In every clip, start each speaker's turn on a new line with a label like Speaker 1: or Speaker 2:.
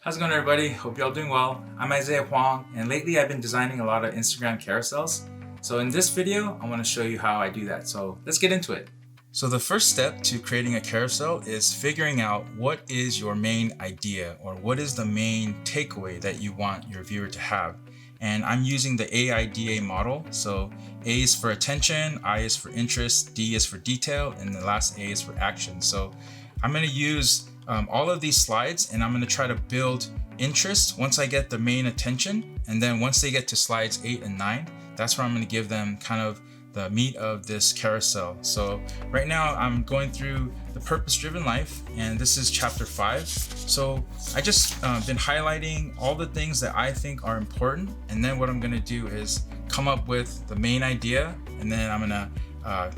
Speaker 1: How's it going, everybody? Hope you're all doing well. I'm Hwang, and lately I've been designing a lot of Instagram carousels. So in this video, I want to show you how I do that. So let's get into it. So the first step to creating a carousel is figuring out what is your main idea, or what is the main takeaway that you want your viewer to have. And I'm using the AIDA model. So A is for attention, I is for interest, D is for detail, and the last A is for action. So I'm going to use all of these slides, and I'm going to try to build interest once I get the main attention. And then once they get to slides 8 and 9, that's where I'm going to give them kind of the meat of this carousel. So right now I'm going through the purpose-driven life, and this is chapter 5. So I just been highlighting all the things that I think are important, and then what I'm going to do is come up with the main idea, and then I'm going to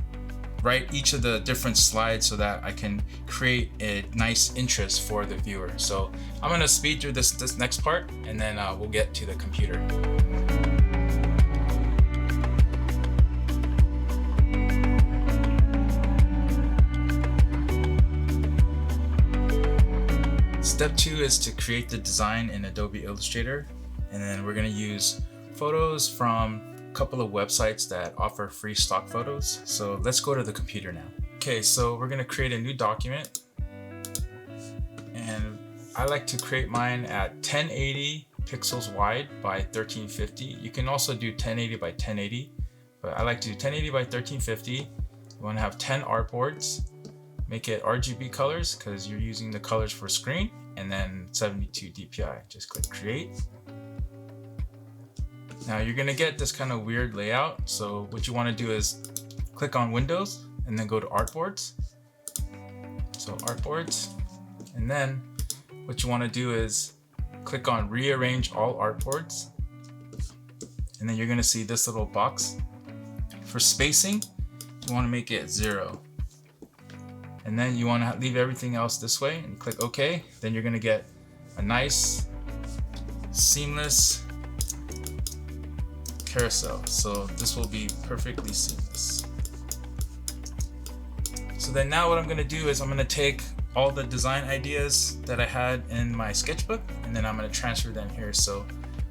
Speaker 1: write each of the different slides so that I can create a nice interest for the viewer. So I'm going to speed through this next part, and then we'll get to the computer. Step 2 is to create the design in Adobe Illustrator, and then we're going to use photos from a couple of websites that offer free stock photos. So let's go to the computer now. Okay, so we're going to create a new document, and I like to create mine at 1080 pixels wide by 1350. You can also do 1080 by 1080, but I like to do 1080 by 1350. You want to have 10 artboards. Make it RGB colors because you're using the colors for screen, and then 72 DPI. Just click create. Now you're gonna get this kind of weird layout. So what you want to do is click on Windows and then go to Artboards. So Artboards, and then what you want to do is click on Rearrange All Artboards, and then you're gonna see this little box. For spacing, you want to make it 0. And then you want to leave everything else this way and click OK. Then you're going to get a nice, seamless carousel. So this will be perfectly seamless. So then now what I'm going to do is I'm going to take all the design ideas that I had in my sketchbook, and then I'm going to transfer them here. So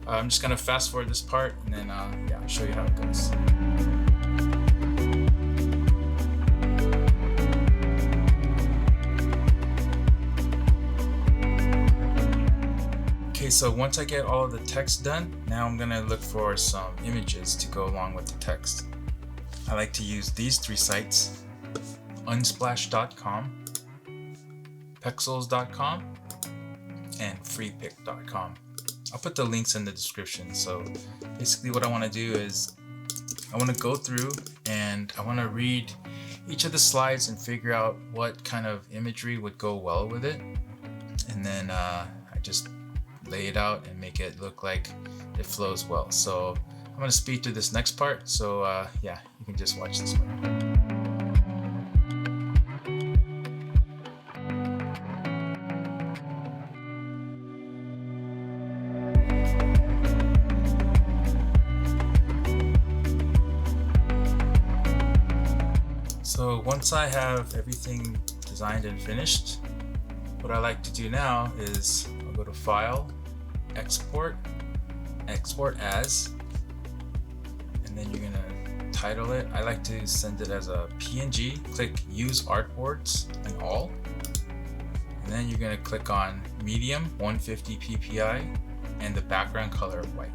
Speaker 1: I'm just going to fast forward this part, and then I'll show you how it goes. Okay, so once I get all of the text done, now I'm gonna look for some images to go along with the text. I like to use these 3 sites: unsplash.com, pexels.com, and freepik.com. I'll put the links in the description. So basically what I want to do is I want to go through and I want to read each of the slides and figure out what kind of imagery would go well with it, and then I just lay it out and make it look like it flows well. So I'm going to speed through this next part. So yeah, you can just watch this one. So once I have everything designed and finished, what I like to do now is I'll go to File, Export, Export As, and then you're gonna title it. I like to send it as a PNG. Click Use Artboards and All, and then you're gonna click on Medium 150 PPI and the background color of white,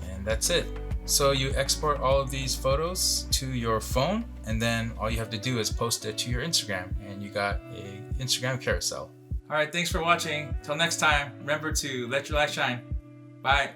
Speaker 1: and that's it. So you export all of these photos to your phone, and then all you have to do is post it to your Instagram, and you got a Instagram carousel. All right, thanks for watching. Till next time, remember to let your light shine. Bye.